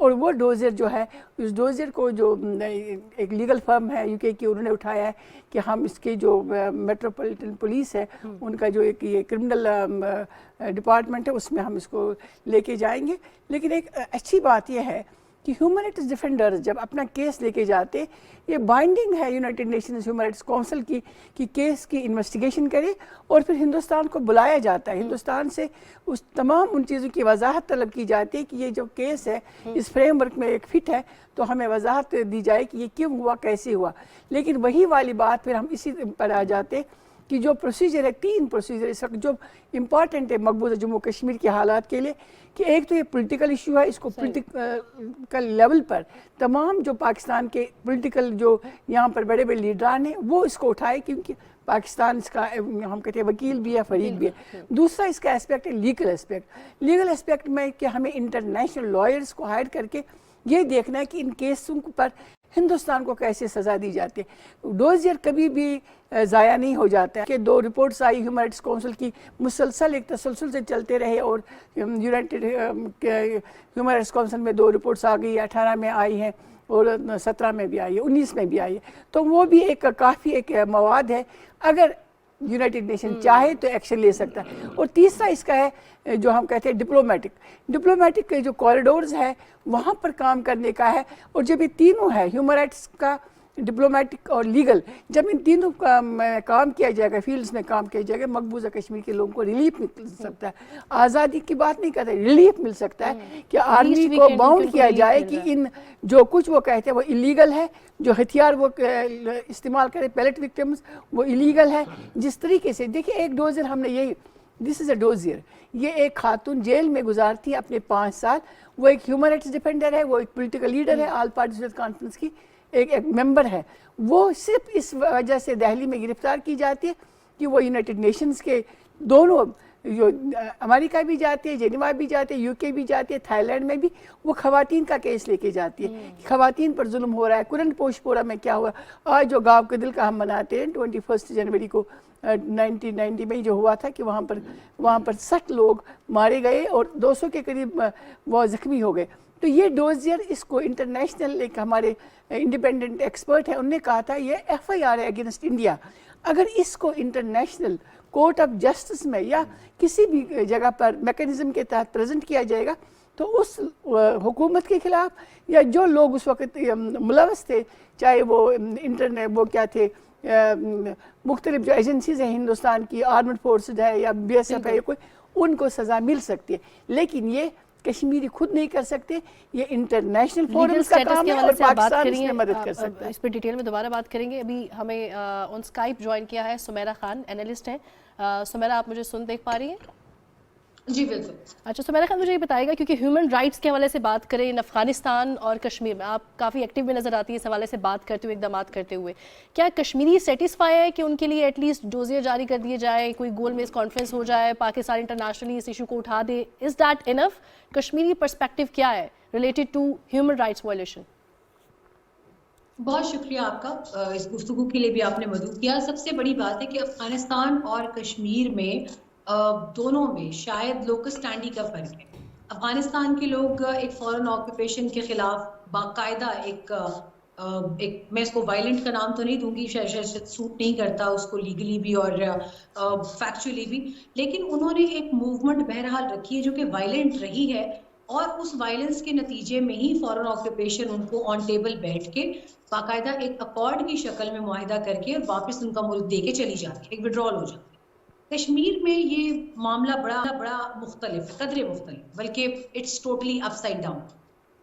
اور وہ ڈوزر جو ہے اس ڈوزر کو جو ایک لیگل فرم ہے UK کی انہوں نے اٹھایا ہے کہ ہم اس کے جو میٹروپولیٹن پولیس ہے ان کا جو ایک یہ کرمنل ڈپارٹمنٹ ہے اس میں ہم اس کو لے کے جائیں گے. لیکن ایک اچھی بات یہ ہے کہ ہیومن رائٹس ڈیفینڈرز جب اپنا کیس لے کے جاتے یہ بائنڈنگ ہے United nations human rights council کی کہ کیس کی انویسٹیگیشن کرے اور پھر ہندوستان کو بلایا جاتا ہے. ہندوستان سے اس تمام ان چیزوں کی وضاحت طلب کی جاتی ہے کہ یہ جو کیس ہے اس فریم ورک میں ایک فٹ ہے تو ہمیں وضاحت دی جائے کہ یہ کیوں ہوا کیسے ہوا. لیکن وہی والی بات پھر ہم اسی پر آ جاتے کہ جو پروسیجر ہے 3 پروسیجر اس وقت جو امپورٹنٹ ہے مقبوضہ جموں کشمیر کے حالات کے لیے کہ ایک تو یہ پولیٹیکل ایشو ہے. اس کو پولیٹیکل لیول پر تمام جو پاکستان کے پولیٹیکل جو یہاں پر بڑے بڑے لیڈران ہیں وہ اس کو اٹھائے کیونکہ پاکستان اس کا ہم کہتے ہیں وکیل بھی ہے فریق بھی ہے. دوسرا اس کا اسپیکٹ ہے لیگل اسپیکٹ میں کہ ہمیں انٹرنیشنل لائرز کو ہائر کر کے یہ دیکھنا ہے کہ ان کیسوں پر ہندوستان کو کیسے سزا دی جاتی ہے. ڈوزیر کبھی بھی ضائع نہیں ہو جاتا ہے کہ 2 رپورٹس آئی ہیومن رائٹس کونسل کی مسلسل ایک تسلسل سے چلتے رہے اور یونائٹڈ ہیومن رائٹس کونسل میں 2 رپورٹس آ گئی 18 میں آئی ہیں اور 17 میں بھی آئی ہے 19 میں بھی آئی ہے. تو وہ بھی ایک کافی ایک مواد ہے اگر یونائٹڈ نیشن چاہے تو ایکشن لے سکتا ہے. اور تیسرا اس کا ہے جو ہم کہتے ہیں ڈپلومیٹک کے جو کوریڈورز ہے وہاں پر کام کرنے کا ہے. اور جب یہ تینوں ہے ہیومن رائٹس کا ڈپلومیٹک اور لیگل جب ان تینوں کا کام کیا جائے گا فیلڈز میں کام کیا جائے گا مقبوضہ کشمیر کے لوگوں کو ریلیف مل سکتا ہے. آزادی کی بات نہیں کرتے ریلیف مل سکتا ہے کہ آرمی کو باؤنڈ کیا جائے کہ ان جو کچھ وہ کہتے ہیں وہ ایلیگل ہے. جو ہتھیار وہ استعمال کرے پیلٹ وکٹمز وہ ایلیگل ہے. جس طریقے سے دیکھیں ایک ڈوزر ہم نے یہی دس از اے ڈوزیر یہ ایک خاتون جیل میں گزارتی ہے اپنے 5 سال. وہ ایک ہیومن رائٹس ڈیفینڈر ہے وہ ایک پولیٹیکل لیڈر ہے آل پارٹیز کانفرنس کی ایک ممبر ہے. وہ صرف اس وجہ سے دہلی میں گرفتار کی جاتی ہے کہ وہ یونائٹڈ نیشنز کے دونوں جو امریکہ بھی جاتے ہیں جنیوا بھی جاتے ہیں UK بھی جاتے ہیں تھائی لینڈ میں بھی وہ خواتین کا کیس لے کے جاتی ہے. خواتین پر ظلم ہو رہا ہے. کرن پوشپورہ میں کیا ہوا آج جو گاؤں کے دل کا ہم مناتے ہیں 21 جنوری کو 1990 میں جو ہوا تھا کہ وہاں پر 60 لوگ مارے گئے اور 200 کے قریب وہ زخمی ہو گئے. تو یہ ڈوزیر اس کو انٹرنیشنل ایک ہمارے انڈیپینڈنٹ ایکسپرٹ ہے انہوں نے کہا تھا یہ FIR ہے اگینسٹ انڈیا. اگر اس کو انٹرنیشنل کورٹ آف جسٹس میں یا کسی بھی جگہ پر میکینزم کے تحت پریزنٹ کیا جائے گا تو اس حکومت کے خلاف یا جو لوگ اس وقت ملوث تھے چاہے وہ وہ کیا تھے مختلف جو ایجنسیز ہیں ہندوستان کی آرمڈ فورسز ہے یا BSF ہے کوئی ان کو سزا مل سکتی ہے. لیکن یہ کشمیری خود نہیں کر سکتے یہ انٹرنیشنل فورمز کا کام ہے اور پاکستان اس میں مدد کر سکتا ہے. اس پہ ڈیٹیل میں دوبارہ بات کریں گے. ابھی ہمیں آن اسکائپ جوائن کیا ہے سمیرہ خان اینالسٹ ہیں. سمیرہ آپ مجھے سن دیکھ پا رہی ہیں؟ جی بالکل. اچھا سمیرہ خان مجھے یہ بتائے گا کیونکہ ہیومن رائٹس کے حوالے سے بات کریں افغانستان اور کشمیر میں آپ کافی ایکٹیو بھی نظر آتی ہے اس حوالے سے بات کرتے ہوئے اقدامات کرتے ہوئے کیا کشمیری سیٹسفائی ہے کہ ان کے لیے ایٹ لیسٹ ڈوزیئر جاری کر دیے جائے کوئی گول میز کانفرنس ہو جائے پاکستان انٹرنیشنلی اس ایشو کو اٹھا دے is that enough? Kashmiri perspective کیا ہے related to human rights violation? بہت شکریہ آپ کا اس گفتگو کے لیے بھی آپ نے مدعو کیا. سب سے بڑی بات ہے کہ افغانستان اور کشمیر میں دونوں میں شاید لوکس اسٹینڈی کا فرق ہے. افغانستان کے لوگ ایک فورن آکوپیشن کے خلاف باقاعدہ ایک میں اس کو وائلنٹ کا نام تو نہیں دوں گی شاید سوٹ نہیں کرتا اس کو لیگلی بھی اور فیکچولی بھی لیکن انہوں نے ایک موومنٹ بہرحال رکھی ہے جو کہ وائلنٹ رہی ہے اور اس وائلنس کے نتیجے میں ہی فورن آکوپیشن ان کو آن ٹیبل بیٹھ کے باقاعدہ ایک اکارڈ کی شکل میں معاہدہ کر کے واپس ان کا ملک دے کے چلی جاتی ہے ایک وڈرال ہو جاتی ہے. کشمیر میں یہ معاملہ بڑا مختلف ہے قدرے مختلف بلکہ it's totally upside down.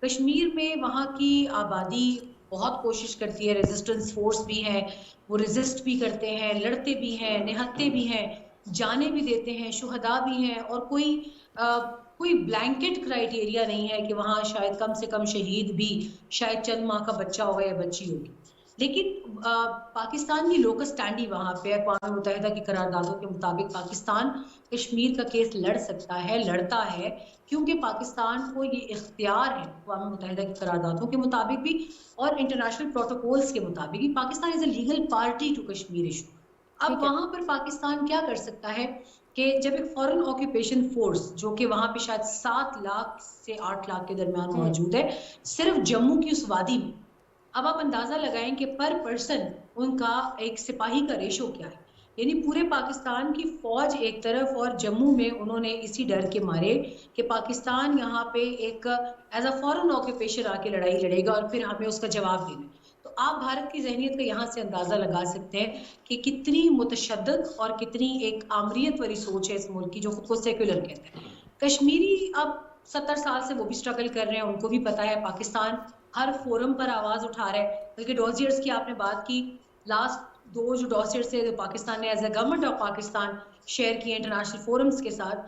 Kashmir میں وہاں کی آبادی بہت کوشش کرتی ہے ریزسٹنس فورس بھی ہے وہ ریزسٹ بھی کرتے ہیں لڑتے بھی ہیں نہتے بھی ہیں جانے بھی دیتے ہیں شہداء بھی ہیں اور کوئی بلینکٹ کرائیٹیریا نہیں ہے کہ وہاں شاید کم سے کم شہید بھی شاید چند ماہ کا بچہ ہوگا یا بچی ہوگی. لیکن پاکستان کی لوکس اسٹینڈی وہاں پہ اقوام متحدہ کی قراردادوں کے مطابق پاکستان کشمیر کا کیس لڑ سکتا ہے لڑتا ہے کیونکہ پاکستان کو یہ اختیار ہے اقوام متحدہ کی قراردادوں کے مطابق بھی اور انٹرنیشنل پروٹوکولز کے مطابق بھی. Pakistan is a legal party to Kashmir issue. اب وہاں پر پاکستان کیا کر سکتا ہے کہ جب ایک فورن آکوپیشن فورس جو کہ وہاں پہ شاید 7 لاکھ سے 8 لاکھ کے درمیان موجود ہے صرف جموں کی اس وادی میں، اب آپ اندازہ لگائیں کہ پر پرسن ان کا ایک سپاہی کا ریشو کیا ہے، یعنی پورے پاکستان کی فوج ایک طرف اور جموں میں انہوں نے اسی ڈر کے مارے کہ پاکستان یہاں پہ ایک ایز اے فورن آکوپیشن آ کے لڑائی لڑے گا اور پھر ہمیں اس کا جواب دینا. تو آپ بھارت کی ذہنیت کا یہاں سے اندازہ لگا سکتے ہیں کہ کتنی متشدد اور کتنی ایک آمریت والی سوچ ہے اس ملک کی جو خود کو سیکولر کہتے ہیں. کشمیری اب 70 سال سے وہ بھی سٹرگل کر رہے ہیں، ان کو بھی پتا ہے پاکستان ہر فورم پر آواز اٹھا رہا ہے. بلکہ ڈوزیئرز کی آپ نے بات کی، لاسٹ 2 جو ڈوزیئرز تھے پاکستان نے as a government of Pakistan share کیے انٹرنیشنل فورمز کے ساتھ،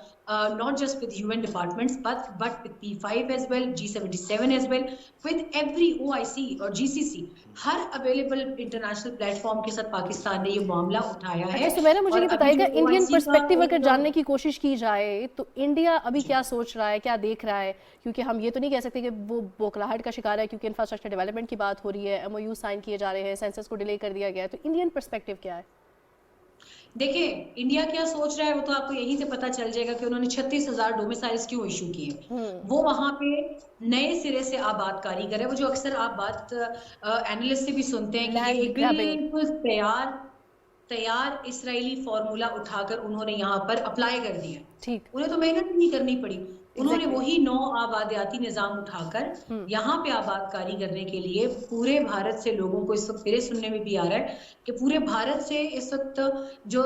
not just with UN departments but with P5 as well, G77 as well, with every OIC اور GCC ہر اویلیبل انٹرنیشنل پلیٹ فارم کے ساتھ پاکستان نے یہ معاملہ اٹھایا ہے. اچھا سمیرا، مجھے یہ بتائیے گا انڈین پرسپیکٹیو اگر جاننے کی کوشش کی جائے تو انڈیا ابھی کیا سوچ رہا ہے، کیا دیکھ رہا ہے؟ کیونکہ ہم یہ تو نہیں کہہ سکتے کہ وہ بوکھلاہٹ کا شکار ہے، کیونکہ انفراسٹرکچر ڈیولپمنٹ کی بات ہو رہی ہے، MOU سائن کیے جا رہے ہیں، سینسس کو ڈیلے کر دیا گیا ہے، تو انڈین پرسپیکٹیو کیا ہے؟ دیکھیں انڈیا کیا سوچ رہا ہے وہ تو آپ کو یہیں سے پتا چل جائے گا کہ انہوں نے 36,000 ڈومیسائلز کیوں ایشو کیے. وہ وہاں پہ نئے سرے سے آباد کاری کرے. وہ جو اکثر آپ بات اینالسٹ سے بھی سنتے ہیں کہ یہ بالکل تیار اسرائیلی فارمولا اٹھا کر انہوں نے یہاں پر اپلائی کر دیا. انہیں تو محنت نہیں کرنی پڑی، انہوں نے وہی نو آبادیاتی نظام اٹھا کر یہاں پہ آباد کاری کرنے کے لیے پورے بھارت سے لوگوں کو اس وقت میرے سننے میں بھی آ رہا ہے کہ پورے بھارت سے اس وقت جو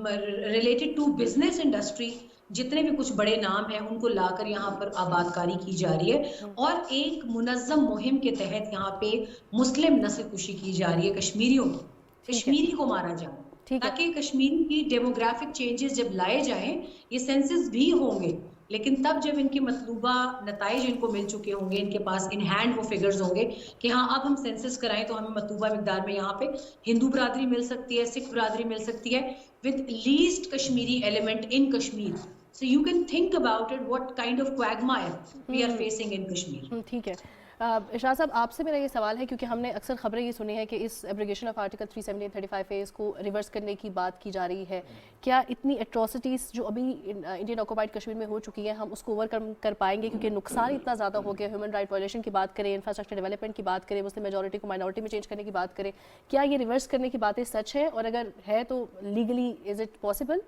ریلیٹڈ ٹو بزنس انڈسٹری جتنے بھی کچھ بڑے نام ہیں ان کو لا کر یہاں پر آباد کاری کی جا رہی ہے، اور ایک منظم مہم کے تحت یہاں پہ مسلم نسل کشی کی جا رہی ہے کشمیریوں کی، کشمیری کو مارا جائے تاکہ کشمیری کی ڈیموگرافک چینجز جب لائے جائیں، یہ سینسس بھی ہوں گے لیکن تب جب ان کی مطلوبہ نتائج ان کو مل چکے ہوں گے، ان کے پاس ان ہینڈ وہ فگرز ہوں گے کہ ہاں اب ہم سینسس کرائیں تو ہمیں مطلوبہ مقدار میں یہاں پہ ہندو برادری مل سکتی ہے، سکھ برادری مل سکتی ہے with least Kashmiri element in Kashmir. So you can think about it what kind of quagmire we are facing in Kashmir. ٹھیک ہے اشراق صاحب، آپ سے میرا یہ سوال ہے کیونکہ ہم نے اکثر خبریں یہ سنی ہیں کہ اس ایبریگیشن آف آرٹیکل 370-35 اس کو ریورس کرنے کی بات کی جا رہی ہے. کیا اتنی ایٹراسٹیز جو ابھی انڈین آکوپائڈ کشمیر میں ہو چکی ہیں ہم اس کو اوور کر پائیں گے؟ کیونکہ نقصان اتنا زیادہ ہو گیا، ہیومن رائٹ وائلیشن کی بات کریں، انفراسٹرکچر ڈیولپمنٹ کی بات کریں، مسلم میجورٹی کو مائنورٹی میں چینج کرنے کی بات کریں، کیا یہ ریورس کرنے کی باتیں سچ ہیں؟ اور اگر ہے تو legally is it possible?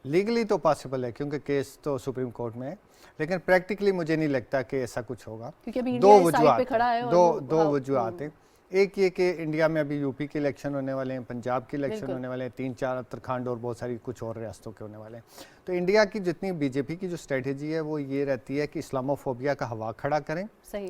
Legally تو پاسبل ہے کیونکہ کیس تو سپریم کورٹ میں ہے، لیکن پریکٹیکلی مجھے نہیں لگتا کہ ایسا کچھ ہوگا. دو وجوہات ہیں. ایک یہ کہ انڈیا میں ابھی یو پی کے الیکشن ہونے والے ہیں، پنجاب کے الیکشن ہونے والے ہیں، 3-4 اتراکھنڈ اور بہت ساری کچھ اور ریاستوں کے ہونے والے ہیں. تو انڈیا کی جتنی بی جے پی کی جو اسٹریٹجی ہے وہ یہ رہتی ہے کہ اسلاموفوبیا کا ہوا کھڑا کریں،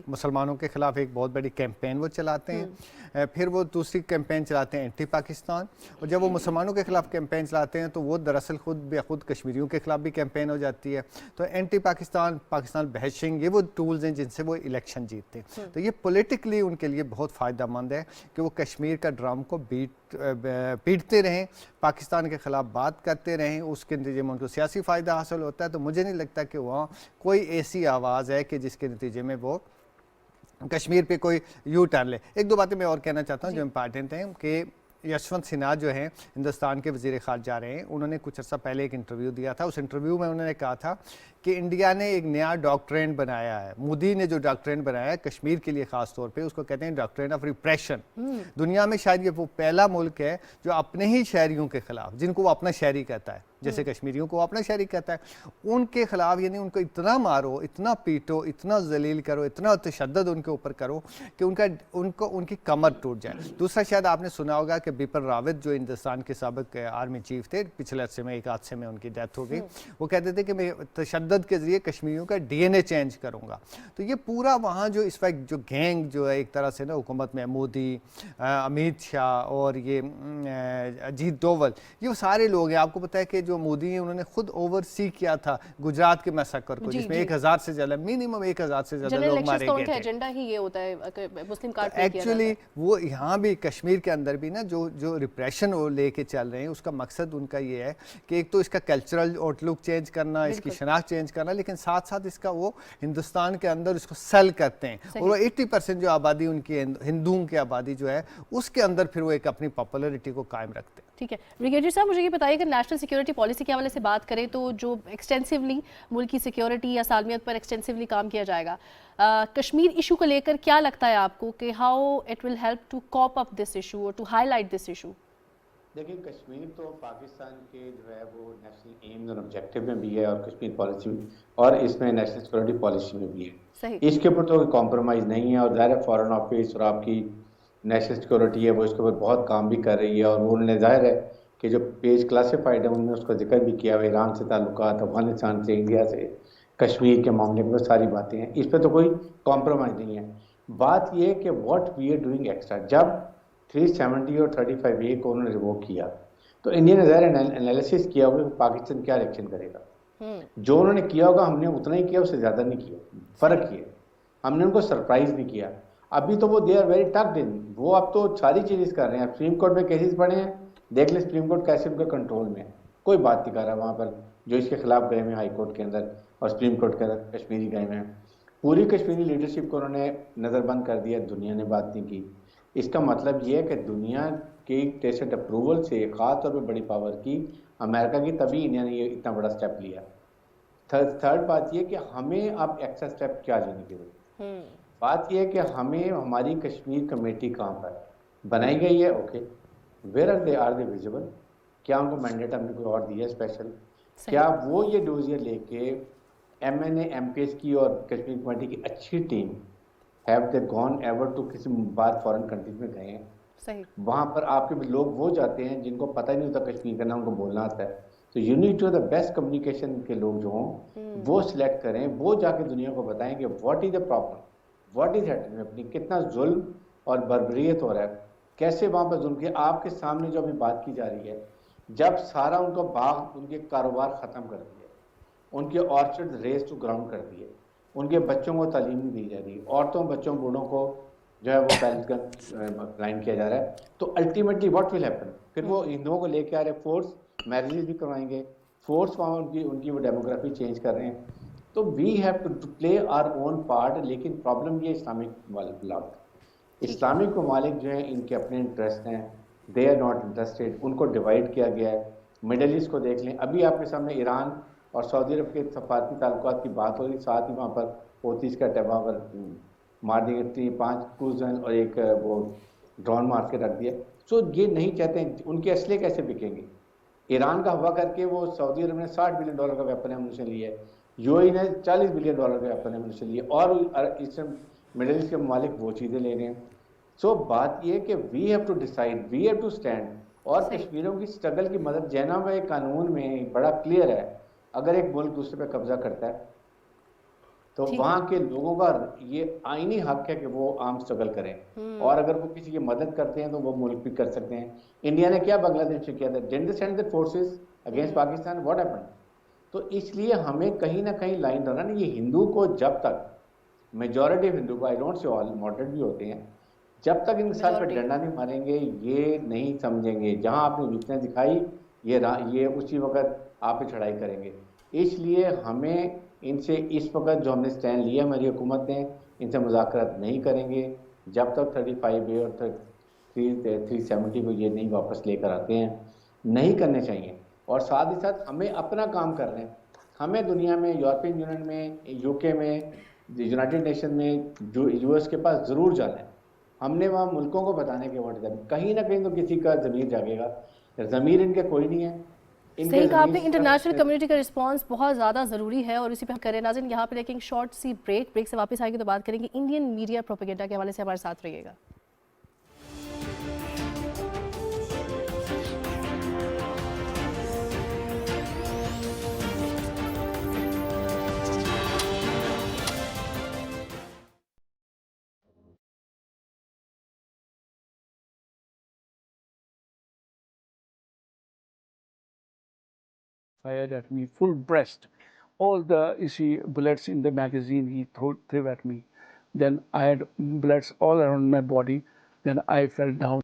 مسلمانوں کے خلاف ایک بہت بڑی کیمپین وہ چلاتے ہیں، پھر وہ دوسری کیمپین چلاتے ہیں اینٹی پاکستان، اور جب وہ مسلمانوں کے خلاف کیمپین چلاتے ہیں تو وہ دراصل خود کشمیریوں کے خلاف بھی کیمپین ہو جاتی ہے. تو اینٹی پاکستان، پاکستان بحشنگ، یہ وہ ٹولز ہیں جن سے وہ الیکشن جیتتے ہیں. تو یہ پولیٹیکلی ان کے لیے بہت فائدہ مند ہے کہ وہ کشمیر کا ڈرام کو پیٹتے رہیں، پاکستان کے خلاف بات کرتے رہیں، اس کے نتیجے میں ان کو سیاسی فائدہ حاصل ہوتا ہے. تو مجھے نہیں لگتا کہ وہاں کوئی ایسی آواز ہے کہ جس کے نتیجے میں وہ کشمیر پہ کوئی یو ٹرن لے. ایک دو باتیں میں اور کہنا چاہتا ہوں جو امپارٹنٹ ہیں کہ یشونت سنہا جو ہیں ہندوستان کے وزیر خارجہ رہے ہیں، انہوں نے کچھ عرصہ پہلے ایک انٹرویو دیا تھا. اس انٹرویو میں انہوں نے کہا تھا کہ انڈیا نے ایک نیا ڈاکٹرین بنایا ہے، مودی نے جو ڈاکٹرین بنایا ہے کشمیر کے لیے خاص طور پہ، اس کو کہتے ہیں ڈاکٹرین آف ریپریشن. دنیا میں شاید یہ وہ پہلا ملک ہے جو اپنے ہی شہریوں کے خلاف، جن کو وہ اپنا شہری کہتا ہے، جیسے کشمیریوں کو اپنا شہری کہتا ہے، ان کے خلاف یعنی ان کو اتنا مارو، اتنا پیٹو، اتنا ذلیل کرو، اتنا تشدد ان کے اوپر کرو کہ ان کی کمر ٹوٹ جائے. دوسرا شاید آپ نے سنا ہوگا کہ بپن راوت جو ہندوستان کے سابق آرمی چیف تھے، پچھلے عرصے میں ایک حادثے میں ان کی ڈیتھ ہو گئی، وہ کہتے تھے کہ میں تشدد کے ذریعے کشمیریوں کا ڈی این اے چینج کروں گا. تو یہ پورا وہاں جو اس وقت جو گینگ جو ہے ایک طرح سے نا حکومت میں مودی، امیت شاہ اور یہ اجیت ڈوول، یہ وہ سارے لوگ ہیں. آپ کو پتہ ہے کہ جو مودی ہیں انہوں نے خود اوور سی کیا تھا گجرات کے میساکر کو، جس میں 1000 سے زیادہ منیمم 1000 سے زیادہ لوگ مارے گئے تھے. ایجنڈا ہی یہ ہوتا ہے مسلم کارڈ پہ ایکچولی وہ یہاں بھی کشمیر کے اندر بھی نا جو ریپریشن وہ لے کے چل رہے ہیں، اس کا مقصد ان کا یہ ہے کہ ایک تو اس کا کلچرل آؤٹ لک چینج کرنا، اس کی شناخت چینج کرنا، لیکن ساتھ ساتھ اس کا وہ ہندوستان کے اندر اس کو سیل کرتے ہیں. اور وہ 80% جو آبادی ان کی ہندوؤں کی آبادی جو ہے اس کے اندر پھر وہ ایک اپنی پاپولرٹی کو قائم رکھتے ہیں. ٹھیک ہے بریگیڈیئر صاحب، مجھے یہ بتائیے کہ نیشنل سیکیورٹی پالیسی کے حوالے سے بات کریں تو جو ایکسٹینسولی ملک کی سیکیورٹی یا سالمیت پر ایکسٹینسولی کام کیا جائے گا، کشمیر ایشو کو لے کر کیا لگتا ہے آپ کو کہ how it will help to cope up this issue اور to highlight this issue? دیکھیں کشمیر تو پاکستان کے جو ہے وہ نیشنل ایمز اور آبجیکٹیو میں بھی ہے، اور کشمیر پالیسی اور اس میں نیشنل سیکورٹی پالیسی میں بھی ہے. صحیح. اس کے اوپر تو کوئی کمپرومائز نہیں ہے، اور ظاہر فارن آفس اور آپ کی نیشنل سیکورٹی ہے وہ اس کے اوپر بہت کام بھی کر رہی ہے، اور وہ انہوں نے ظاہر ہے کہ جو پیج کلاسیفائڈ ہے ان میں اس کا ذکر بھی کیا ہوا ہے، ایران سے تعلقات، افغانستان سے، انڈیا سے، کشمیر کے معاملے میں ساری باتیں ہیں، اس پہ تو کوئی کمپرومائز نہیں ہے. بات یہ ہے کہ what we are doing extra. جب 370 اور 35A کو انہوں نے ریووک کیا تو انڈیا نے ظاہر انالیسس کیا ہوگا کہ پاکستان کیا ریئیکشن کرے گا. جو انہوں نے کیا ہوگا ہم نے اتنا ہی کیا، اس سے زیادہ نہیں کیا. فرق یہ ہے ہم نے ان کو سرپرائز بھی کیا. ابھی تو وہ دے آر ویری ٹکڈ ان، وہ اب تو ساری چیزیں کر رہے ہیں. سپریم کورٹ میں کیسز پڑے ہیں، دیکھ لیں سپریم کورٹ کیسے ان کے کنٹرول میں ہے. کوئی بات نہیں کر رہا وہاں پر جو اس کے خلاف گئے ہوئے ہائی کورٹ کے اندر اور سپریم کورٹ کے اندر کشمیری گئے ہوئے ہیں. پوری کشمیری لیڈرشپ کو انہوں نے نظر بند کر دیا، دنیا نے بات نہیں کی. اس کا مطلب یہ ہے کہ دنیا کی ٹیسٹ اپروول سے خاص طور پہ بڑی پاور کی امریکہ کی، تبھی انڈیا نے یہ اتنا بڑا سٹیپ لیا. تھرڈ بات یہ کہ ہمیں اب ایکسٹرا سٹیپ کیا لینے کی ضرورت ہے. بات یہ ہے کہ ہمیں ہماری کشمیر کمیٹی کہاں پر بنائی گئی ہے، okay where are they visible, کیا ان کو مینڈیٹ ہم نے کوئی اور دیا ہے اسپیشل، کیا وہ یہ ڈوزیئر لے کے M N A M P S کی اور کشمیر کمیٹی کی اچھی team have they gone ever to کسی بار فارن کنٹریز میں گئے ہیں. صحیح. وہاں پر آپ کے لوگ وہ جاتے ہیں جن کو پتہ نہیں ہوتا کشمیر کا نام کو بولنا آتا ہے. تو you need to the best communication کے لوگ جو ہوں وہ سلیکٹ کریں، وہ جا کے دنیا کو بتائیں کہ what is the problem, what is happening, اپنی کتنا ظلم اور بربریت ہو رہا ہے، کیسے وہاں پر ظلم کیا. آپ کے سامنے جو ابھی بات کی جا رہی ہے، جب سارا ان کو باغ ان کے کاروبار ختم کر دیے، ان کے آرچرڈ ریز ٹو گراؤنڈ کر دیے، ان کے بچوں کو تعلیم نہیں دی جا رہی، عورتوں بچوں بوڑھوں کو جو ہے وہ پیلٹ گن لائن کیا جا رہا ہے، تو الٹیمیٹلی واٹ ول ہیپن. پھر وہ ہندوؤں کو لے کے آ رہے، فورس میرجز بھی کروائیں گے، فورس وہاں ان کی وہ ڈیموگرافی چینج کر رہے ہیں. تو we have to play our own part. لیکن پرابلم یہ اسلامک ممالک، اسلامک ممالک جو ہیں ان کے اپنے انٹرسٹ ہیں، دے آر ناٹ انٹرسٹیڈ. ان کو ڈیوائڈ کیا گیا ہے. مڈل ایسٹ کو دیکھ لیں، ابھی آپ کے سامنے ایران اور سعودی عرب کے سفارتی تعلقات کی بات ہو رہی، ساتھ ہی وہاں پر ہوتیز کا ٹیبا پر مار دی گئی، 5 کروز اور ایک وہ ڈرون مار کے رکھ دیا. سو یہ نہیں چاہتے ہیں. ان کے اسلحے کیسے بکیں گے؟ ایران کا ہوا کر کے وہ سعودی عرب نے $60 بلین کا ویپن ایمونیشن لیا ہے، یو اے ای نے $40 بلین کا ویپن ایمونیشن لیا، اور اس مڈل ایسٹ کے ممالک وہ چیزیں لے رہے ہیں. سو بات یہ کہ we have to decide, we have to stand. اور کشمیریوں کی اسٹرگل کی مدد جینا میں قانون میں بڑا کلیئر ہے، اگر ایک ملک دوسرے پہ قبضہ کرتا ہے تو وہاں کے لوگوں کا یہ آئینی حق ہے کہ وہ عام اسٹرگل کریں، اور اگر وہ کسی کی مدد کرتے ہیں تو وہ ملک بھی کر سکتے ہیں. انڈیا نے کیا بنگلہ دیش سے کیا تھا، didn't send the forces against Pakistan, what happen. تو اس لیے ہمیں کہیں نہ کہیں لائن ڈالنا. یہ ہندو کو جب تک میجورٹی ہندو کو، I don't say all, moderate بھی ہوتے ہیں، جب تک ان سر پہ ڈنڈا نہیں ماریں گے یہ نہیں سمجھیں گے. جہاں آپ نے ویکنس دکھائی یہ اسی وقت آپ پہ چڑھائی کریں گے. اس لیے ہمیں ان سے اس وقت جو ہم نے سٹینڈ لیا ہماری حکومت نے، ان سے مذاکرات نہیں کریں گے جب تک 35A اور 370 کو یہ نہیں واپس لے کر آتے ہیں. نہیں کرنے چاہیے. اور ساتھ ہی ساتھ ہمیں اپنا کام کر رہے ہیں. ہمیں دنیا میں، یورپین یونین میں، یو کے میں، یونائٹڈ نیشن میں، یو ایس کے پاس ضرور جانا ہے. ہم نے وہاں ملکوں کو بتانے کے ووٹ، کہیں نہ کہیں تو کسی کا ضمیر جاگے گا. ضمیر ان کے کوئی نہیں ہے. صحیح کہا آپ نے. انٹرنیشنل کمیونٹی کا رسپانس بہت زیادہ ضروری ہے، اور اسی پہ ہم کریں. ناظرین یہاں پہ لیکن شارٹ سی بریک سے واپس آئیں گے تو بات کریں گے انڈین میڈیا پروپیگنڈا کے حوالے سے. ہمارے ساتھ رہیے گا. Fired at me full breast. All the bullets in the magazine he threw at me. Then I had bullets all around my body. Then I fell down.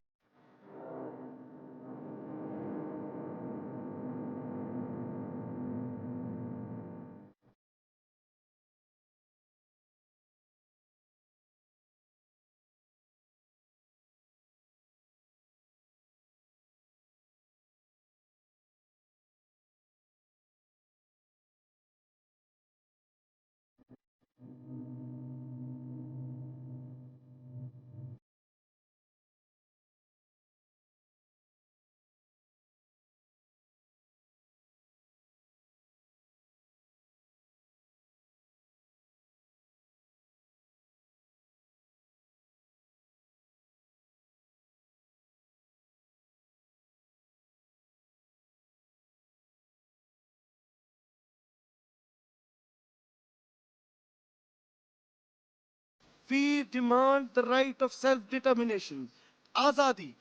we demand the right of self-determination, Azadi,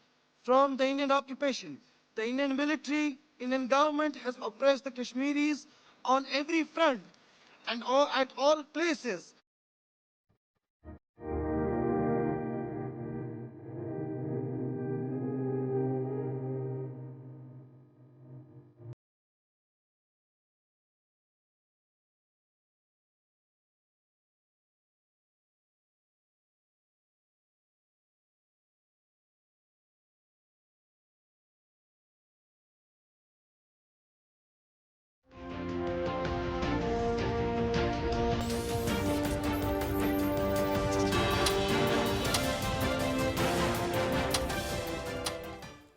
from the Indian occupation. The Indian military, Indian government has oppressed the Kashmiris on every front and at all places.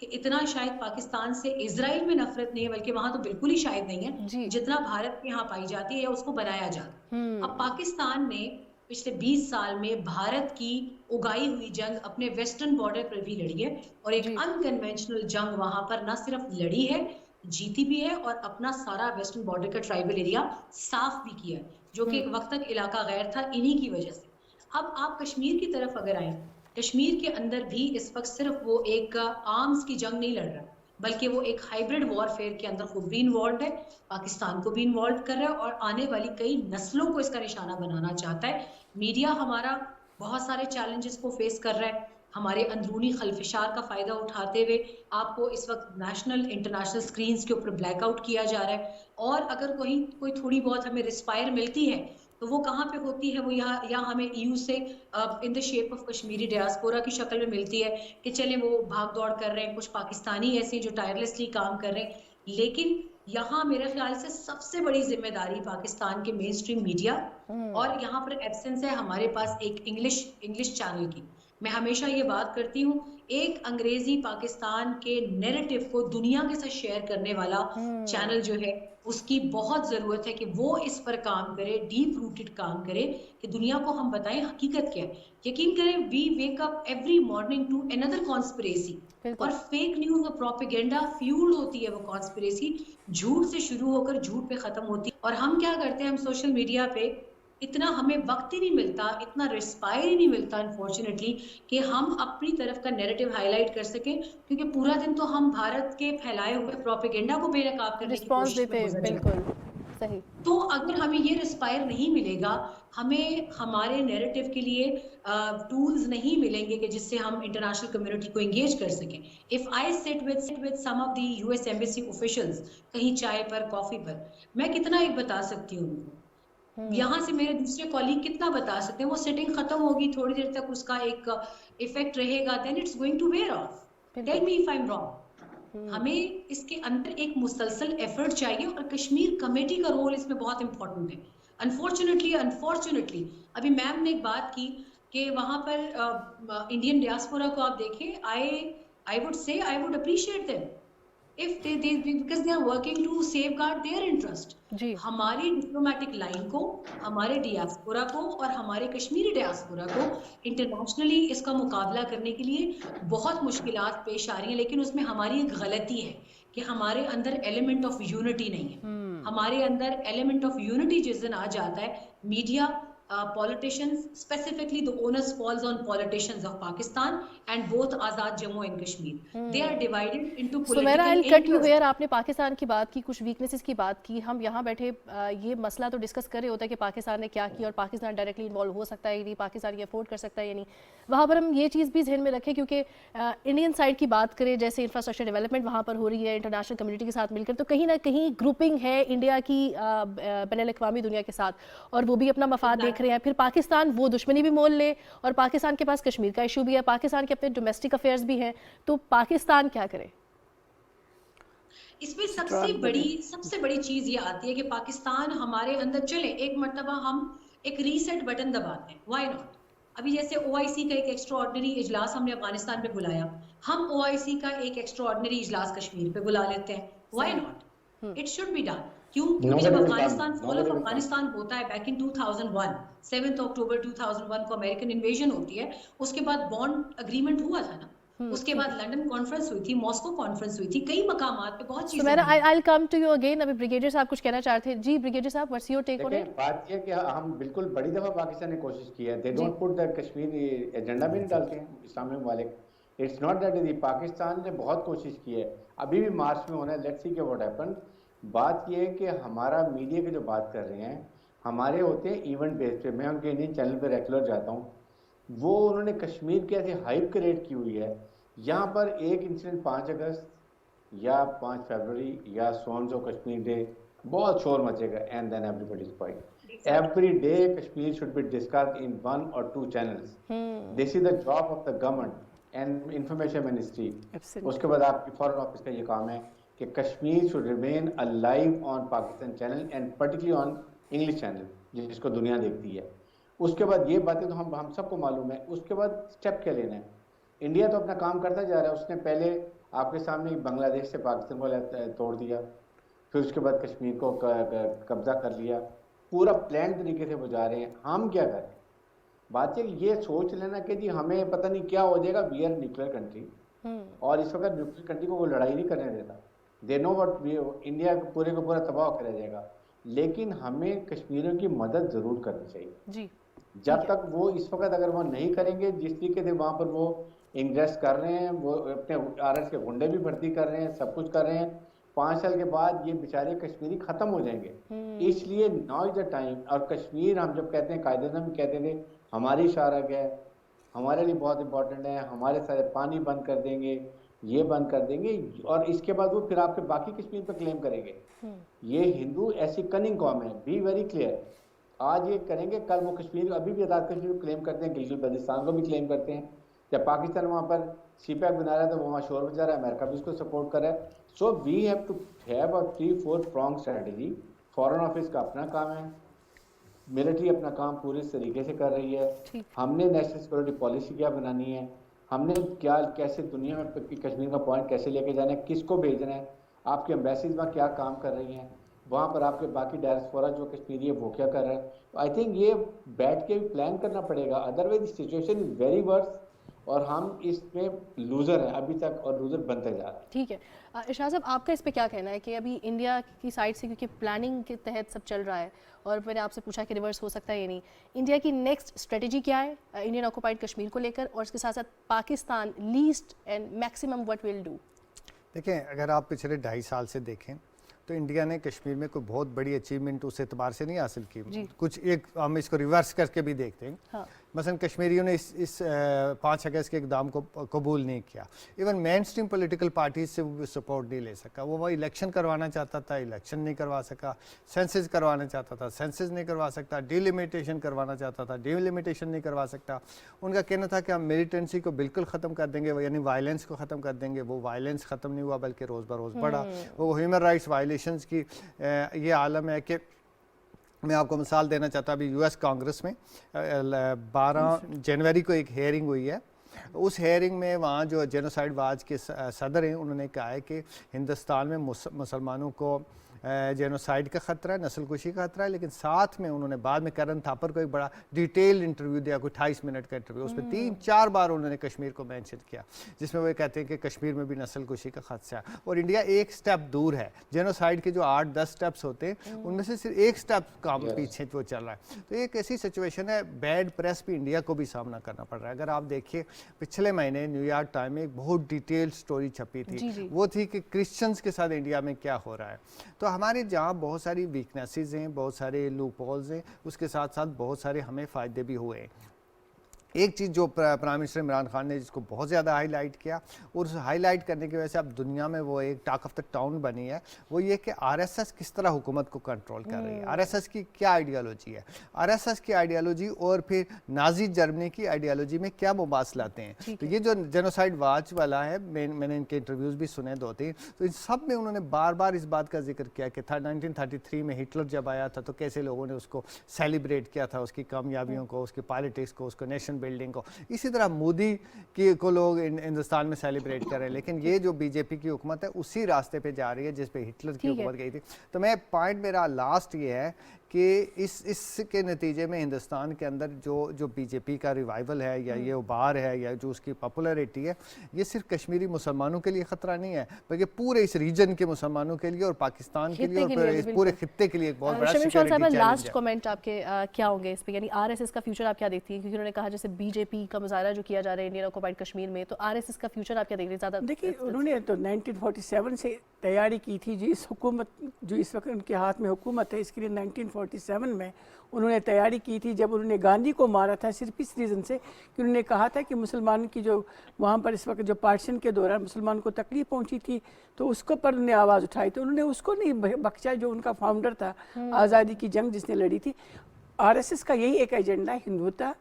کہ اتنا شاید پاکستان سے اسرائیل میں نفرت نہیں ہے، بلکہ وہاں تو بالکل ہی شاید نہیں ہے جتنا بھارت کے یہاں پائی جاتی ہے یا اس کو بنایا جاتا ہے۔ اب پاکستان نے پچھلے 20 سال میں بھارت کی اگائی ہوئی جنگ اپنے ویسٹرن بارڈر پر بھی لڑی ہے، اور ایک انکنونشنل جنگ وہاں پر نہ صرف لڑی ہے، جیتی بھی ہے، اور اپنا سارا ویسٹرن بارڈر کا ٹرائبل ایریا صاف بھی کیا ہے، جو کہ ایک وقت تک علاقہ غیر تھا انہی کی وجہ سے۔ اب آپ کشمیر کی طرف اگر آئیں، کشمیر کے اندر بھی اس وقت صرف وہ ایک آرمز کی جنگ نہیں لڑ رہا، بلکہ وہ ایک ہائبرڈ وارفیئر کے اندر خود بھی انوالوڈ ہے، پاکستان کو بھی انوالو کر رہا ہے، اور آنے والی کئی نسلوں کو اس کا نشانہ بنانا چاہتا ہے۔ میڈیا ہمارا بہت سارے چیلنجز کو فیس کر رہا ہے، ہمارے اندرونی خلفشار کا فائدہ اٹھاتے ہوئے آپ کو اس وقت نیشنل انٹرنیشنل سکرینز کے اوپر بلیک آؤٹ کیا جا رہا ہے، اور اگر کوئی تھوڑی بہت ہمیں رسپائر ملتی ہے تو وہ کہاں پہ ہوتی ہے، وہ یا ہمیں ایو سے ان دا شیپ آف کشمیری ڈیاسپورا کی شکل میں ملتی ہے کہ چلیں وہ بھاگ دوڑ کر رہے ہیں، کچھ پاکستانی ایسے جو ٹائرلیسلی کام کر رہے ہیں، لیکن یہاں میرے خیال سے سب سے بڑی ذمہ داری پاکستان کے مین اسٹریم میڈیا اور یہاں پر ایبسنس ہے ہمارے پاس ایک انگلش چینل کی۔ میں ہمیشہ یہ بات کرتی ہوں، ایک انگریزی پاکستان کے نیریٹو کو دنیا کے ساتھ شیئر کرنے والا چینل جو ہے اس کی بہت ضرورت ہے کہ وہ اس پر کام کرے، ڈیپ روٹڈ کام کرے، کہ دنیا کو ہم بتائیں حقیقت کیا ہے۔ یقین کریں we wake up every morning to another conspiracy، اور فیک نیوز اور پروپیگنڈا فیولڈ ہوتی ہے وہ کانسپریسی، جھوٹ سے شروع ہو کر جھوٹ پہ ختم ہوتی ہے۔ اور ہم کیا کرتے ہیں، ہم سوشل میڈیا پہ اتنا ہمیں وقت ہی نہیں ملتا، اتنا رسپائر ہی نہیں ملتا انفارچونیٹلی کہ ہم اپنی طرف کا نیریٹو ہائی لائٹ کر سکیں، کیونکہ پورا دن تو ہم بھارت کے پھیلائے ہوئے پروپیگنڈا کو بے نقاب کرنے کی کوشش میں گزر جاتے ہیں۔ صحیح۔ تو اگر ہمیں یہ رسپائر نہیں ملے گا، ہمیں ہمارے نیریٹو کے لیے ٹولز نہیں ملیں گے کہ جس سے ہم انٹرنیشنل کمیونٹی کو انگیج کر سکیں۔ If I sit with some of the US embassy officials کہیں چائے پر، کافی پر، میں کتنا ایک بتا سکتی ہوں ان کو، یہاں سے میرے دوسرے کولیگ کتنا بتا سکتے ہیں، وہ سیٹنگ ختم ہوگی، تھوڑی دیر تک اس کا ایک ایفیکٹ رہے گا، then it's going to wear off. Tell me if I'm wrong. ہمیں اس کے اندر ایک مسلسل ایفرٹ چاہیے، اور کشمیر کمیٹی کا رول اس میں بہت امپورٹنٹ ہے۔ انفارچونیٹلی ابھی میم نے ایک بات کی کہ وہاں پر انڈین ڈیاسپورا کو آپ دیکھیں، I would appreciate them if because they are working to safeguard their interest. ہماری ڈپلومیٹک لائن کو، ہمارے ڈیاسپورا کو اور ہمارے کشمیری ڈیاسپورا کو انٹرنیشنلی اس کا مقابلہ کرنے کے لیے بہت مشکلات پیش آ رہی ہیں، لیکن اس میں ہماری ایک غلطی ہے کہ ہمارے اندر ایلیمنٹ آف یونٹی نہیں ہے۔ ہمارے اندر ایلیمنٹ آف یونٹی جس دن آ جاتا ہے، media, politicians, specifically the onus falls on politicians of Pakistan and both Azad Jammu and Kashmir. They are divided into political Samira I'll cut you interests. here. آپ نے پاکستان کی بات کی، کچھ ویکنیسز کی بات کی، ہم یہاں بیٹھے یہ مسئلہ تو ڈسکس کر رہے ہوتا ہے کہ پاکستان نے کیا کیا اور پاکستان ڈائریکٹلی انوالو ہو سکتا ہے یا نہیں، پاکستان یہ افورڈ کر سکتا ہے یا نہیں، وہاں پر ہم یہ چیز بھی ذہن میں رکھیں کیونکہ انڈین سائڈ کی بات کریں، جیسے انفراسٹرکچر ڈیولپمنٹ وہاں پر ہو رہی ہے انٹرنیشنل کمیونٹی کے ساتھ مل کر، تو کہیں نہ کہیں گروپنگ ہے انڈیا کی بین الاقوامی دنیا کے ساتھ، اور وہ بھی اپنا مفاد دیکھ رہے ہیں۔ پھر پاکستان وہ دشمنی بھی مول لے، اور پاکستان کے پاس کشمیر کا ایشو بھی ہے، پاکستان کے اپنے ڈومیسٹک افیئرز بھی ہیں، تو پاکستان کیا کرے؟ اس میں سب سے بڑی چیز یہ آتی ہے کہ پاکستان ہمارے اندر چلے ایک مرتبہ ہم ایک ریسیٹ بٹن دباتے ہیں، وائی ناٹ؟ ابھی جیسے OIC کا ایک ایکسٹرا آرڈنری اجلاس ہم نے افغانستان میں بلایا، ہم OIC کا ایک ایکسٹرا آرڈنری اجلاس کشمیر پہ بلا لیتے ہیں، why not? It should be done. کیوں؟ کیونکہ جب افغانستان فال آف افغانستان ہوتا ہے بیک ان 2001، 7 اکتوبر 2001 کو امریکن انویژن ہوتی ہے، اس کے بعد بانڈ اگریمنٹ ہوا تھا نا، اس کے بعد لنڈن کانفرنس ہوئی تھی، ماسکو کانفرنس ہوئی تھی، کئی مقامات پہ بہت چیزیں۔ I'll come to you again. ابھی بریگیڈیئر صاحب کچھ کہنا چاہتے ہیں۔ جی بریگیڈیئر صاحب، what's your take on it؟ بات یہ کہ ہم بالکل بڑی دفعہ پاکستان نے کوشش کی ہے، they don't put that Kashmir agenda بھی نہیں ڈالتے ہیں اسلامی ممالک۔ It's not that پاکستان نے بہت کوشش کی ہے، ابھی بھی مارچ میں ہونا ہے، let's see what happens۔ بات یہ ہے کہ ہمارا میڈیا کی جو بات کر رہے ہیں، ہمارے ہوتے ہیں ایونٹ بیس پہ، میں ان کے انڈین چینل پہ ریگولر جاتا ہوں، وہ انہوں نے کشمیر کی ایسی ہائپ کریٹ کی ہوئی ہے، یہاں پر ایک انسیڈنٹ 5 اگست یا 5 فروری یا سونزو کشمیر ڈے، بہت شور مچے گا، and then everybody is quiet. Every day Kashmir should be discussed in 1 or 2 channels. This is the job of the government and information ministry. اس کے بعد آپ کی فارن آفس کا یہ کام ہے کہ Kashmir should remain alive on Pakistan channel and particularly on English channel جس کو دنیا دیکھتی ہے۔ اس کے بعد یہ باتیں تو ہم سب کو معلوم ہے، اس کے بعد اسٹیپ کیا لینا ہے۔ انڈیا تو اپنا کام کرتا جا رہا ہے، اس نے پہلے آپ کے سامنے بنگلہ دیش سے پاکستان کو توڑ دیا, پھر اس کے بعد کشمیر کو قبضہ کر لیا, پورا پلان طریقے سے وہ جا رہے ہیں. ہم کیا کریں؟ بات یہ سوچ لینا کہ جی ہمیں پتہ نہیں کیا ہو جائے گا. وی آر نیوکلیر کنٹری, اور اس وقت نیوکلیر کنٹری کو وہ لڑائی نہیں کرنے دیتا. دے نو وٹ, انڈیا پورے کو پورا تباہ کر رہ جائے گا. لیکن ہمیں کشمیریوں کی مدد ضرور کرنی چاہیے. جی جب تک وہ اس وقت اگر وہ نہیں کریں گے, جس طریقے سے وہاں پر وہ انویسٹ کر رہے ہیں, وہ اپنے RS کے گنڈے بھی بھرتی کر رہے ہیں, سب کچھ کر رہے ہیں, 5 سال کے بعد یہ بیچارے کشمیری ختم ہو جائیں گے. اس لیے ناؤ از دا ٹائم. اور کشمیر ہم جب کہتے ہیں, قائد اعظم کہتے تھے ہماری شارک ہے, ہمارے لیے بہت امپورٹنٹ ہے, ہمارے سارے پانی بند کر دیں گے, یہ بند کر دیں گے, اور اس کے بعد وہ پھر آپ کے باقی کشمیر پہ کلیم کریں گے. یہ ہندو ایسی کننگ قوم ہے, بی ویری کلیئر. آج یہ کریں گے, کل وہ کشمیر ابھی بھی آزاد کشمیر کو کلیم کرتے ہیں, گلگت بلتستان کو بھی کلیم کرتے ہیں. جب پاکستان وہاں پر سی پیک بنا رہا ہے تو وہ وہاں شور بجا رہا ہے, امریکہ بھی اس کو سپورٹ کر رہا ہے. So we have to have a 3-4 prong strategy. Foreign office کا اپنا کام ہے, ملٹری اپنا کام پورے طریقے سے کر رہی ہے. ہم نے نیشنل سیکورٹی پالیسی کیا بنانی ہے, ہم نے کیا کیسے دنیا میں کشمیر کا پوائنٹ کیسے لے کے جانا ہے, کس کو بھیجنا ہے, آپ کے ایمبیسیز وہاں کیا کام کر رہی ہیں, وہاں پر آپ کے باقی ڈائسپورا جو کشمیری ہے وہ کیا کر رہے ہیں. آئی تھنک یہ بیٹھ کے پلان کرنا پڑے گا, ادروائز سچویشن از ویری ورس, اور ہم اس میں لوزر ہیں ابھی تک, اور لوزر بنتے جا رہے ہیں. ٹھیک ہے. ارشاد صاحب آپ کا اس پہ کیا کہنا ہے کہ ابھی انڈیا کی سائڈ سے کیونکہ پلاننگ کے تحت سب چل رہا ہے, اور میں نے آپ سے پوچھا کہ ریورس ہو سکتا ہے یا نہیں, انڈیا کی نیکسٹ اسٹریٹجی کیا ہے انڈین آکوپائڈ کشمیر کو لے کر, اور اس کے ساتھ ساتھ Pakistan list and maximum what will do? دیکھیں, اگر آپ پچھلے 2.5 سال سے دیکھیں تو انڈیا نے کشمیر میں کوئی بہت بڑی اچیومنٹ اس اعتبار سے نہیں حاصل کی. کچھ ایک ہم اس کو ریورس کر کے بھی دیکھتے ہیں. مثلا کشمیریوں نے اس 5 اگست کے اقدام کو قبول نہیں کیا. ایون مین اسٹریم پولیٹیکل پارٹیز سے وہ سپورٹ نہیں لے سکا. وہ الیکشن کروانا چاہتا تھا, الیکشن نہیں کروا سکا. سینسز کروانا چاہتا تھا, سینسز نہیں کروا سکتا. ڈیلیمیٹیشن کروانا چاہتا تھا, ڈیلیمیٹیشن نہیں کروا سکتا. ان کا کہنا تھا کہ ہم ملیٹنسی کو بالکل ختم کر دیں گے, یعنی وائلنس کو ختم کر دیں گے. وہ وائلنس ختم نہیں ہوا بلکہ روز بروز بڑھا. وہ ہیومن رائٹس وائلیشنز کی یہ عالم ہے کہ میں آپ کو مثال دینا چاہتا ہوں. ابھی US کانگریس میں 12 جنوری کو ایک ہیئرنگ ہوئی ہے. اس ہیئرنگ میں وہاں جو جینوسائیڈ واچ کے صدر ہیں انہوں نے کہا ہے کہ ہندوستان میں مسلمانوں کو جینوسائیڈ کا خطرہ ہے, نسل کشی کا خطرہ ہے. لیکن ساتھ میں انہوں نے بعد میں کرن تھاپر کو ایک بڑا ڈیٹیل انٹرویو دیا, کوئی 28 منٹ کا انٹرویو. اس میں 3-4 بار انہوں نے کشمیر کو مینشن کیا, جس میں وہ کہتے ہیں کہ کشمیر میں بھی نسل کشی کا خدشہ ہے, اور انڈیا ایک سٹیپ دور ہے. جینوسائیڈ کے جو 8-10 سٹیپس ہوتے ہیں ان میں سے صرف ایک سٹیپ کام پیچھے وہ چل رہا ہے. تو ایک ایسی سچویشن ہے, بیڈ پریس بھی انڈیا کو بھی سامنا کرنا پڑ رہا ہے. اگر آپ دیکھیے پچھلے مہینے نیو یارک ٹائم میں ایک بہت ڈیٹیل سٹوری چھپی تھی, وہ تھی کہ کرسچنز کے ساتھ انڈیا میں کیا ہو رہا ہے. تو ہمارے جہاں بہت ساری ویکنیسز ہیں, بہت سارے لوپ ہولز ہیں, اس کے ساتھ ساتھ بہت سارے ہمیں فائدے بھی ہوئے ہیں. ایک چیز جو پرائم منسٹر عمران خان نے جس کو بہت زیادہ ہائی لائٹ کیا, اور اس ہائی لائٹ کرنے کی وجہ سے اب دنیا میں وہ ایک ٹاک آف دا ٹاؤن بنی ہے, وہ یہ کہ RSS کس طرح حکومت کو کنٹرول کر رہی ہے. RSS کی کیا آئیڈیالوجی ہے, RSS کی آئیڈیالوجی اور پھر نازی جرمنی کی آئیڈیالوجی میں کیا مباحثات ہیں. تو یہ جو جینوسائیڈ واچ والا ہے, میں نے ان کے انٹرویوز بھی سنے 2-3, تو ان سب میں انہوں نے بار بار اس بات کا ذکر کیا کہ 1933 میں ہٹلر جب آیا تھا تو کیسے لوگوں نے اس کو سیلیبریٹ کیا تھا, اس کی کامیابیوں کو, اس کی پالیٹکس کو, اس کو نیشن بلڈنگ کو. اسی طرح مودی کو لوگ ہندوستان میں سیلیبریٹ کر رہے ہیں, لیکن یہ جو BJP کی حکومت ہے اسی راستے پہ جا رہی ہے جس پہ ہٹلر کی حکومت گئی تھی. تو میں پوائنٹ میرا لاسٹ یہ ہے کہ اس کے نتیجے میں ہندوستان کے اندر جو BJP کا ریوائول ہے یا یہ ابھار ہے یا جو اس کی پاپولیرٹی ہے, یہ صرف کشمیری مسلمانوں کے لیے خطرہ نہیں ہے بلکہ پورے اس ریجن کے مسلمانوں کے لیے اور پاکستان کے لیے اور پورے خطے کے لیے ایک بہت بڑا سیکورٹی چیلنج ہے. لاسٹ کمنٹ آپ کے کیا ہوں گے اس پہ, یعنی RSS کا فیوچر آپ کیا دیکھتی ہیں, کیونکہ انہوں نے کہا جیسے BJP کا مظاہرہ جو کیا جا رہا ہے انڈین آکوپائڈ کشمیر میں, تو RSS کا فیوچر آپ کیا دیکھ رہے ہیں زیادہ؟ دیکھیے انہوں نے تو 1947 سے تیاری کی تھی, جو اس حکومت جو اس وقت ان کے ہاتھ میں حکومت ہے اس کے لیے 1947 میں انہوں نے تیاری کی تھی. جب انہوں نے گاندھی کو مارا تھا صرف اس ریزن سے کہ انہوں نے کہا تھا کہ مسلمان کی جو وہاں پر اس وقت جو پارٹیشن کے دوران مسلمان کو تکلیف پہنچی تھی تو اس کو پر انہوں نے آواز اٹھائی, تو انہوں نے اس کو نہیں بخشا جو ان کا فاؤنڈر تھا, آزادی کی جنگ جس نے لڑی تھی. RSS کا یہی ایک ایجنڈا ہے, ہندوتا,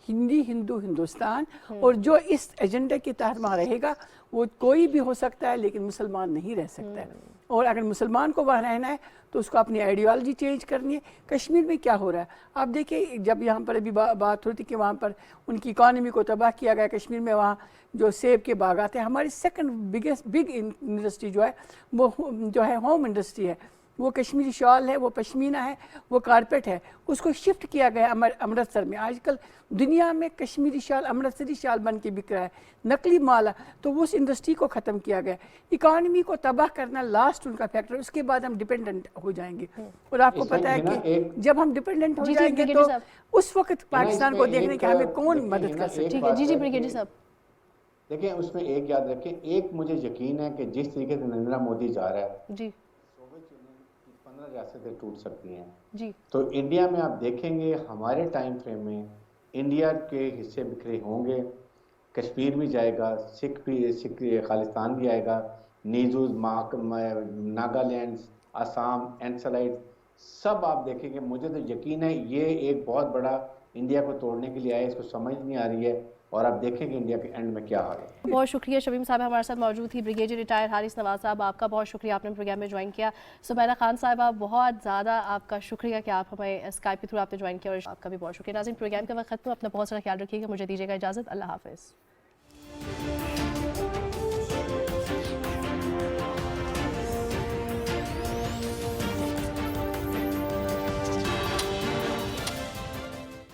ہندی, ہندو, ہندوستان, اور جو اس ایجنڈے کے تحت وہاں رہے گا وہ کوئی بھی ہو سکتا ہے لیکن مسلمان نہیں رہ سکتا ہے. اور اگر مسلمان کو وہاں رہنا ہے تو اس کو اپنی آئیڈیالوجی چینج کرنی ہے. کشمیر میں کیا ہو رہا ہے آپ دیکھیں, جب یہاں پر ابھی بات ہوئی تھی کہ وہاں پر ان کی اکانومی کو تباہ کیا گیا کشمیر میں, وہاں جو سیب کے باغات ہیں, ہماری سیکنڈ بگ انڈسٹری جو ہے وہ جو ہے ہوم انڈسٹری ہے, وہ کشمیری شال ہے, وہ پشمینہ ہے, وہ کارپیٹ ہے, اس کو شفٹ کیا گیا امرتسر میں. آج کل دنیا میں کشمیری شال امرتسری شال بن کے بک رہا ہے, نقلی مال ہے, تو وہ اس انڈسٹری کو ختم کیا گیا. اکانومی کو تباہ کرنا لاسٹ ان کا فیکٹر, اس کے بعد ہم ڈیپینڈنٹ ہو جائیں گے. اور آپ کو پتہ ہے کہ جب ہم ڈیپینڈنٹ ہو جائیں گے تو اس وقت پاکستان کو دیکھنے کہ ہمیں کون مدد کر سکے. ٹھیک ہے, جی بریگیڈیئر صاحب. دیکھیں اس میں ایک یاد رکھیں, ایک مجھے یقین ہے کہ جس طریقے سے نریندر مودی جا رہا ہے جی 15 ریاستیں ٹوٹ سکتی ہیں. جی تو انڈیا میں آپ دیکھیں گے ہمارے ٹائم فریم میں انڈیا کے حصے بکھرے ہوں گے, کشمیر بھی جائے گا, سکھ خالستان بھی آئے گا, نیزوز, ناگالینڈ, آسام, اینسلائٹ, سب آپ دیکھیں گے. مجھے تو یقین ہے یہ ایک بہت بڑا انڈیا کو توڑنے کے لیے آیا, اس کو سمجھ نہیں آ رہی ہے, اور آپ دیکھیں گے انڈیا کے اینڈ میں کیا حال ہے. بہت شکریہ شمیم صاحب ہمارے ساتھ موجود تھی. بریگیڈیئر ریٹائر حارث نواز صاحب, آپ کا بہت شکریہ, آپ نے پروگرام میں جوائن کیا. سمیرہ خان صاحبہ بہت زیادہ آپ کا شکریہ کہ آپ ہمیں اسکائپ کے تھرو آپ نے جوائن کیا, اور آپ کا بھی بہت شکریہ. ناظرین پروگرام کا وقت ختم, اپنا بہت سارا خیال رکھیے گا, مجھے دیجیے گا اجازت, اللہ حافظ.